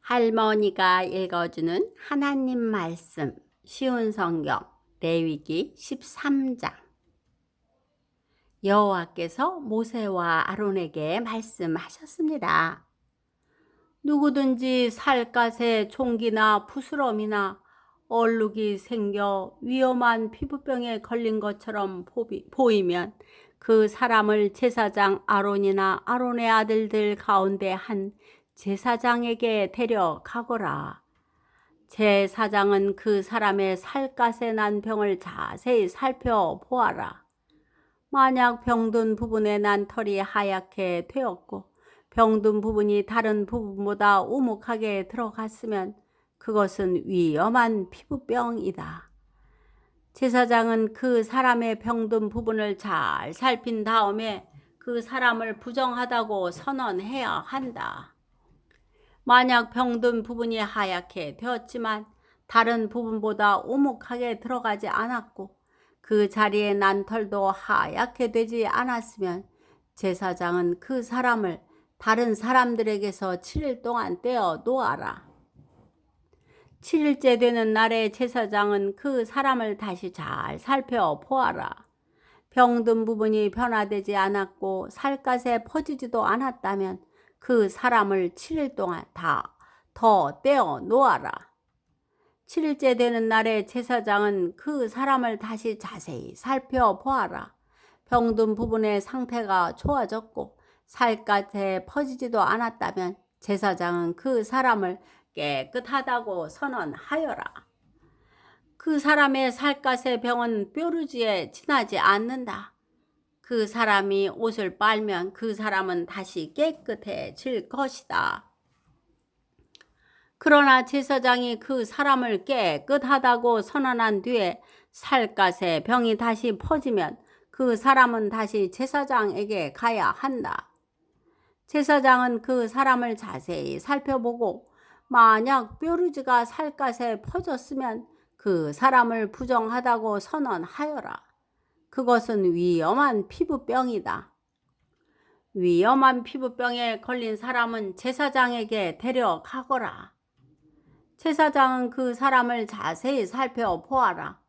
할머니가 읽어주는 하나님 말씀 쉬운 성경 레위기 13장. 여호와께서 모세와 아론에게 말씀하셨습니다. 누구든지 살갗에 총기나 부스럼이나 얼룩이 생겨 위험한 피부병에 걸린 것처럼 보이면 그 사람을 제사장 아론이나 아론의 아들들 가운데 한 제사장에게 데려가거라. 제사장은 그 사람의 살갗에 난 병을 자세히 살펴보아라. 만약 병든 부분에 난 털이 하얗게 되었고 병든 부분이 다른 부분보다 오목하게 들어갔으면 그것은 위험한 피부병이다. 제사장은 그 사람의 병든 부분을 잘 살핀 다음에 그 사람을 부정하다고 선언해야 한다. 만약 병든 부분이 하얗게 되었지만 다른 부분보다 오목하게 들어가지 않았고 그 자리에 난 털도 하얗게 되지 않았으면 제사장은 그 사람을 다른 사람들에게서 7일 동안 떼어 놓아라. 7일째 되는 날에 제사장은 그 사람을 다시 잘 살펴보아라. 병든 부분이 변화되지 않았고 살갗에 퍼지지도 않았다면 그 사람을 7일 동안 다 더 떼어 놓아라. 7일째 되는 날에 제사장은 그 사람을 다시 자세히 살펴보아라. 병든 부분의 상태가 좋아졌고 살갗에 퍼지지도 않았다면 제사장은 그 사람을 깨끗하다고 선언하여라. 그 사람의 살갗의 병은 뾰루지에 지나지 않는다. 그 사람이 옷을 빨면 그 사람은 다시 깨끗해질 것이다. 그러나 제사장이 그 사람을 깨끗하다고 선언한 뒤에 살갗의 병이 다시 퍼지면 그 사람은 다시 제사장에게 가야 한다. 제사장은 그 사람을 자세히 살펴보고 만약 뾰루지가 살갗에 퍼졌으면 그 사람을 부정하다고 선언하여라. 그것은 위험한 피부병이다. 위험한 피부병에 걸린 사람은 제사장에게 데려가거라. 제사장은 그 사람을 자세히 살펴보아라.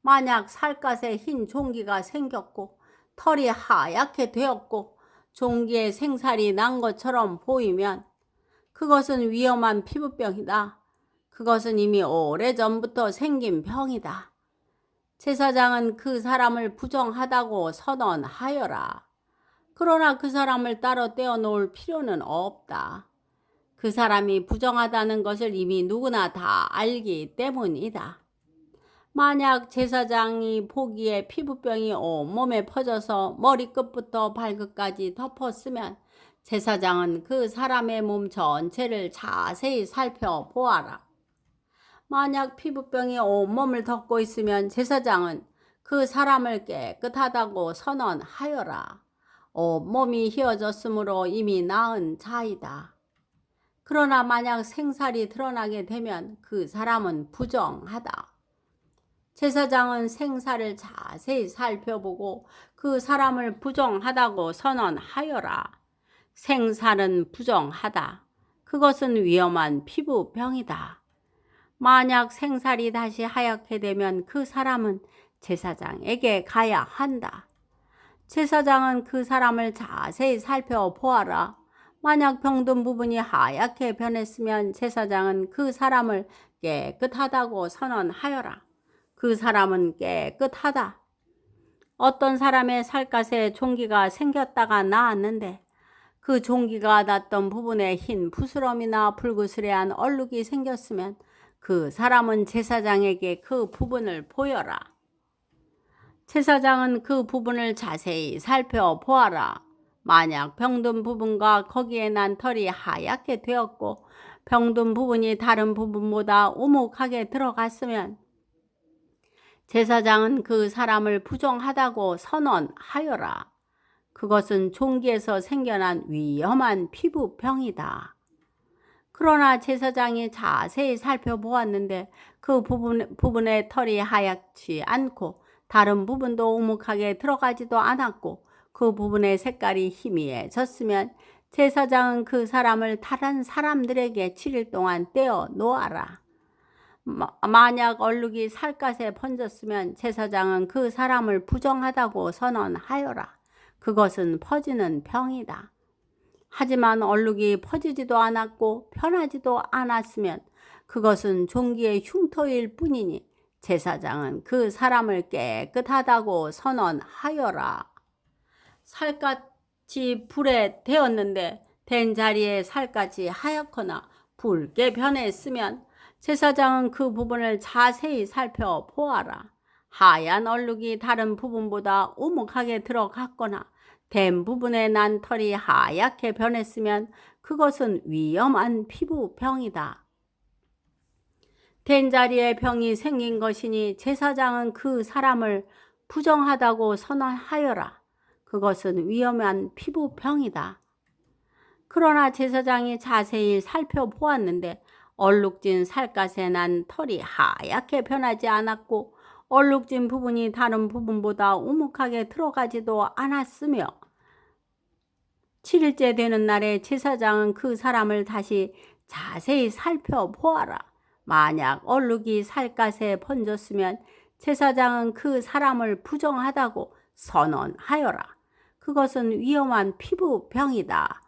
만약 살갗에 흰 종기가 생겼고 털이 하얗게 되었고 종기에 생살이 난 것처럼 보이면 그것은 위험한 피부병이다. 그것은 이미 오래전부터 생긴 병이다. 제사장은 그 사람을 부정하다고 선언하여라. 그러나 그 사람을 따로 떼어놓을 필요는 없다. 그 사람이 부정하다는 것을 이미 누구나 다 알기 때문이다. 만약 제사장이 보기에 피부병이 온몸에 퍼져서 머리끝부터 발끝까지 덮었으면 제사장은 그 사람의 몸 전체를 자세히 살펴보아라. 만약 피부병이 온몸을 덮고 있으면 제사장은 그 사람을 깨끗하다고 선언하여라. 온몸이 휘어졌으므로 이미 나은 자이다. 그러나 만약 생살이 드러나게 되면 그 사람은 부정하다. 제사장은 생살을 자세히 살펴보고 그 사람을 부정하다고 선언하여라. 생살은 부정하다. 그것은 위험한 피부병이다. 만약 생살이 다시 하얗게 되면 그 사람은 제사장에게 가야 한다. 제사장은 그 사람을 자세히 살펴보아라. 만약 병든 부분이 하얗게 변했으면 제사장은 그 사람을 깨끗하다고 선언하여라. 그 사람은 깨끗하다. 어떤 사람의 살갗에 종기가 생겼다가 나았는데 그 종기가 났던 부분에 흰 부스럼이나 불그스레한 얼룩이 생겼으면 그 사람은 제사장에게 그 부분을 보여라. 제사장은 그 부분을 자세히 살펴보아라. 만약 병든 부분과 거기에 난 털이 하얗게 되었고 병든 부분이 다른 부분보다 오목하게 들어갔으면 제사장은 그 사람을 부정하다고 선언하여라. 그것은 종기에서 생겨난 위험한 피부병이다. 그러나 제사장이 자세히 살펴보았는데 그 부분에 털이 하얗지 않고 다른 부분도 오목하게 들어가지도 않았고 그 부분의 색깔이 희미해졌으면 제사장은 그 사람을 다른 사람들에게 7일 동안 떼어 놓아라. 만약 얼룩이 살갗에 번졌으면 제사장은 그 사람을 부정하다고 선언하여라. 그것은 퍼지는 병이다. 하지만 얼룩이 퍼지지도 않았고 편하지도 않았으면 그것은 종기의 흉터일 뿐이니 제사장은 그 사람을 깨끗하다고 선언하여라. 살갗이 불에 데었는데 된 자리에 살갗이 하얗거나 붉게 변했으면 제사장은 그 부분을 자세히 살펴보아라. 하얀 얼룩이 다른 부분보다 오목하게 들어갔거나 된 부분에 난 털이 하얗게 변했으면 그것은 위험한 피부병이다. 된 자리에 병이 생긴 것이니 제사장은 그 사람을 부정하다고 선언하여라. 그것은 위험한 피부병이다. 그러나 제사장이 자세히 살펴보았는데 얼룩진 살갗에 난 털이 하얗게 변하지 않았고 얼룩진 부분이 다른 부분보다 오목하게 들어가지도 않았으며 7일째 되는 날에 제사장은 그 사람을 다시 자세히 살펴보아라. 만약 얼룩이 살갗에 번졌으면 제사장은 그 사람을 부정하다고 선언하여라. 그것은 위험한 피부병이다.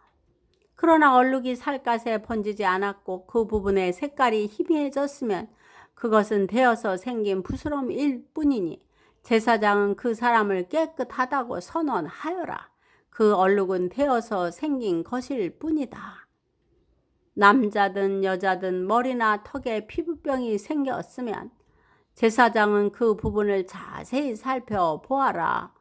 그러나 얼룩이 살갗에 번지지 않았고 그 부분의 색깔이 희미해졌으면 그것은 데어서 생긴 부스럼일 뿐이니 제사장은 그 사람을 깨끗하다고 선언하여라. 그 얼룩은 데어서 생긴 것일 뿐이다. 남자든 여자든 머리나 턱에 피부병이 생겼으면 제사장은 그 부분을 자세히 살펴보아라.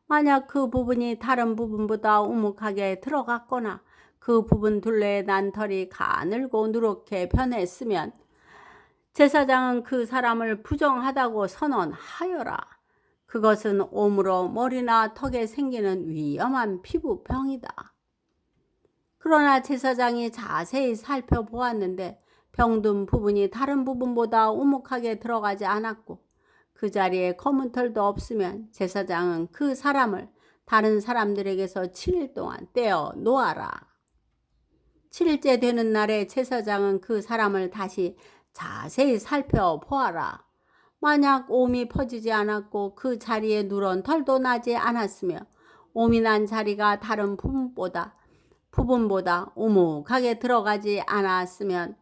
만약 그 부분이 다른 부분보다 오목하게 들어갔거나 그 부분 둘레에 난 털이 가늘고 누렇게 변했으면 제사장은 그 사람을 부정하다고 선언하여라. 그것은 오므로 머리나 턱에 생기는 위험한 피부병이다. 그러나 제사장이 자세히 살펴보았는데 병든 부분이 다른 부분보다 오목하게 들어가지 않았고 그 자리에 검은 털도 없으면 제사장은 그 사람을 다른 사람들에게서 7일 동안 떼어 놓아라. 7일째 되는 날에 제사장은 그 사람을 다시 자세히 살펴보아라. 만약 옴이 퍼지지 않았고 그 자리에 누런 털도 나지 않았으며 옴이 난 자리가 다른 부분보다 오목하게 들어가지 않았으면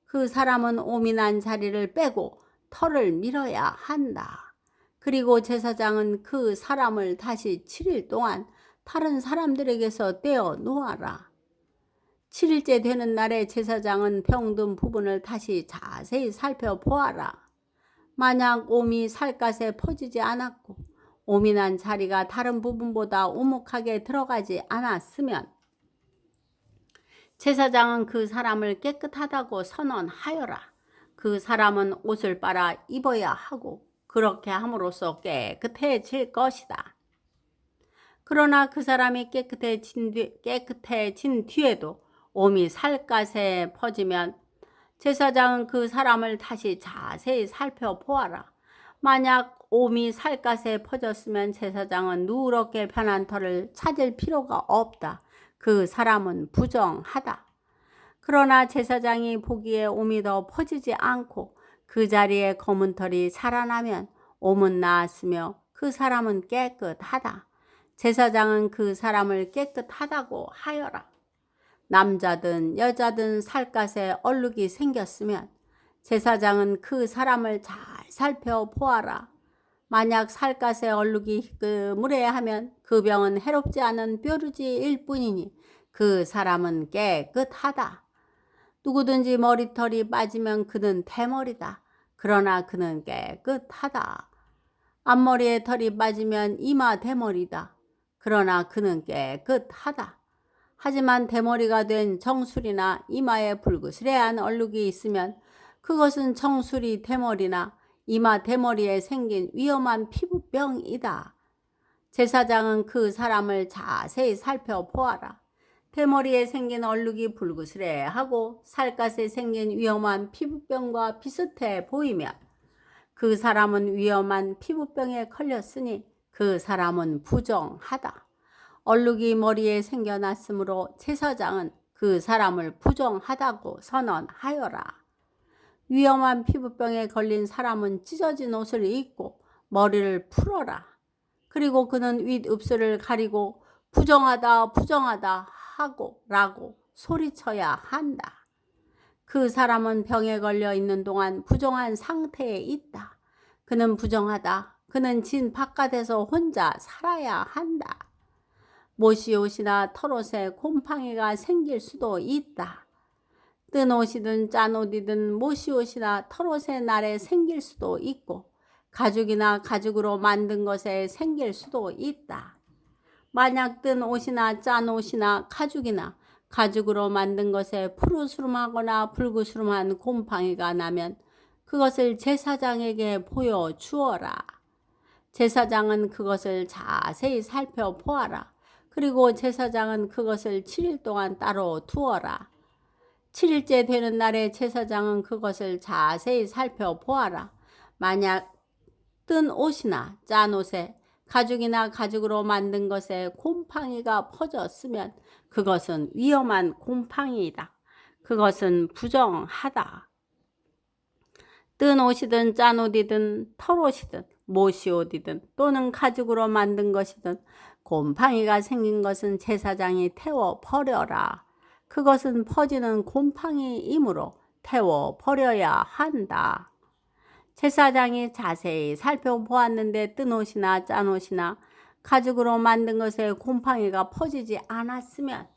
그 사람은 옴이 난 자리를 빼고 털을 밀어야 한다. 그리고 제사장은 그 사람을 다시 7일 동안 다른 사람들에게서 떼어 놓아라. 7일째 되는 날에 제사장은 병든 부분을 다시 자세히 살펴보아라. 만약 옴이 살갗에 퍼지지 않았고 옴이 난 자리가 다른 부분보다 오목하게 들어가지 않았으면 제사장은 그 사람을 깨끗하다고 선언하여라. 그 사람은 옷을 빨아 입어야 하고 그렇게 함으로써 깨끗해질 것이다. 그러나 그 사람이 깨끗해진 뒤에도 옴이 살갗에 퍼지면 제사장은 그 사람을 다시 자세히 살펴보아라. 만약 옴이 살갗에 퍼졌으면 제사장은 누렇게 변한 털을 찾을 필요가 없다. 그 사람은 부정하다. 그러나 제사장이 보기에 옴이 더 퍼지지 않고 그 자리에 검은 털이 살아나면 옴은 나았으며 그 사람은 깨끗하다. 제사장은 그 사람을 깨끗하다고 하여라. 남자든 여자든 살갗에 얼룩이 생겼으면 제사장은 그 사람을 잘 살펴보아라. 만약 살갗에 얼룩이 무례하면 그 병은 해롭지 않은 뾰루지일 뿐이니 그 사람은 깨끗하다. 누구든지 머리털이 빠지면 그는 대머리다. 그러나 그는 깨끗하다. 앞머리에 털이 빠지면 이마 대머리다. 그러나 그는 깨끗하다. 하지만 대머리가 된 정수리나 이마에 불그스레한 얼룩이 있으면 그것은 정수리 대머리나 이마 대머리에 생긴 위험한 피부병이다. 제사장은 그 사람을 자세히 살펴보아라. 대머리에 생긴 얼룩이 불그스레하고 살갗에 생긴 위험한 피부병과 비슷해 보이면 그 사람은 위험한 피부병에 걸렸으니 그 사람은 부정하다. 얼룩이 머리에 생겨났으므로 제사장은 그 사람을 부정하다고 선언하여라. 위험한 피부병에 걸린 사람은 찢어진 옷을 입고 머리를 풀어라. 그리고 그는 윗입술을 가리고 부정하다 부정하다 하고 라고 소리쳐야 한다. 그 사람은 병에 걸려 있는 동안 부정한 상태에 있다. 그는 부정하다. 그는 진 바깥에서 혼자 살아야 한다. 못이옷이나 털옷에 곰팡이가 생길 수도 있다. 뜬 옷이든 짠 옷이든 못이옷이나 털옷의 날에 생길 수도 있고 가죽이나 가죽으로 만든 것에 생길 수도 있다. 만약 뜬 옷이나 짠 옷이나 가죽이나 가죽으로 만든 것에 푸르스름하거나 붉으스름한 곰팡이가 나면 그것을 제사장에게 보여주어라. 제사장은 그것을 자세히 살펴보아라. 그리고 제사장은 그것을 7일 동안 따로 두어라. 7일째 되는 날에 제사장은 그것을 자세히 살펴보아라. 만약 뜬 옷이나 짠 옷에 가죽이나 가죽으로 만든 것에 곰팡이가 퍼졌으면 그것은 위험한 곰팡이이다. 그것은 부정하다. 뜬 옷이든 짠 옷이든 털옷이든 못이옷이든 또는 가죽으로 만든 것이든 곰팡이가 생긴 것은 제사장이 태워 버려라. 그것은 퍼지는 곰팡이이므로 태워 버려야 한다. 제사장이 자세히 살펴보았는데 뜬 옷이나 짠 옷이나 가죽으로 만든 것에 곰팡이가 퍼지지 않았으면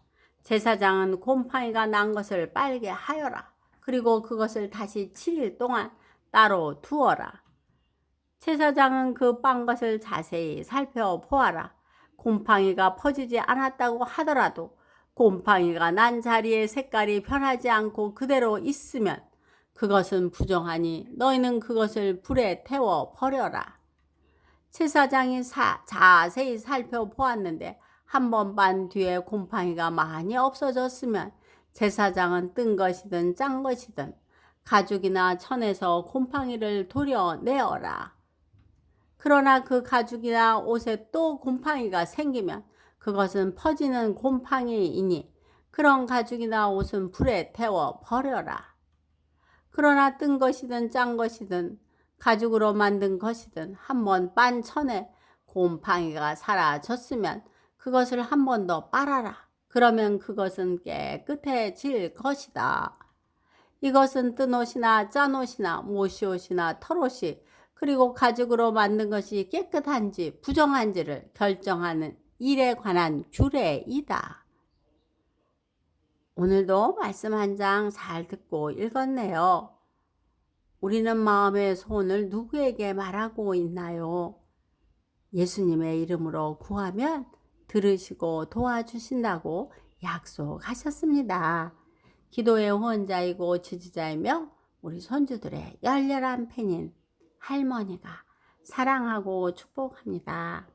제사장은 곰팡이가 난 것을 빨게 하여라. 그리고 그것을 다시 7일 동안 따로 두어라. 제사장은 그 빤 것을 자세히 살펴보아라. 곰팡이가 퍼지지 않았다고 하더라도 곰팡이가 난 자리의 색깔이 변하지 않고 그대로 있으면 그것은 부정하니 너희는 그것을 불에 태워 버려라. 제사장이 자세히 살펴보았는데 한 번 반 뒤에 곰팡이가 많이 없어졌으면 제사장은 뜬 것이든 짠 것이든 가죽이나 천에서 곰팡이를 도려내어라. 그러나 그 가죽이나 옷에 또 곰팡이가 생기면 그것은 퍼지는 곰팡이이니 그런 가죽이나 옷은 불에 태워 버려라. 그러나 뜬 것이든 짠 것이든 가죽으로 만든 것이든 한 번 빤 천에 곰팡이가 사라졌으면 그것을 한 번 더 빨아라. 그러면 그것은 깨끗해질 것이다. 이것은 뜬 옷이나 짠 옷이나 못이옷이나 털옷이 그리고 가죽으로 만든 것이 깨끗한지 부정한지를 결정하는 일에 관한 규례이다. 오늘도 말씀 한 장 잘 듣고 읽었네요. 우리는 마음의 소원을 누구에게 말하고 있나요? 예수님의 이름으로 구하면 들으시고 도와주신다고 약속하셨습니다. 기도의 후원자이고 지지자이며 우리 손주들의 열렬한 팬인 할머니가 사랑하고 축복합니다.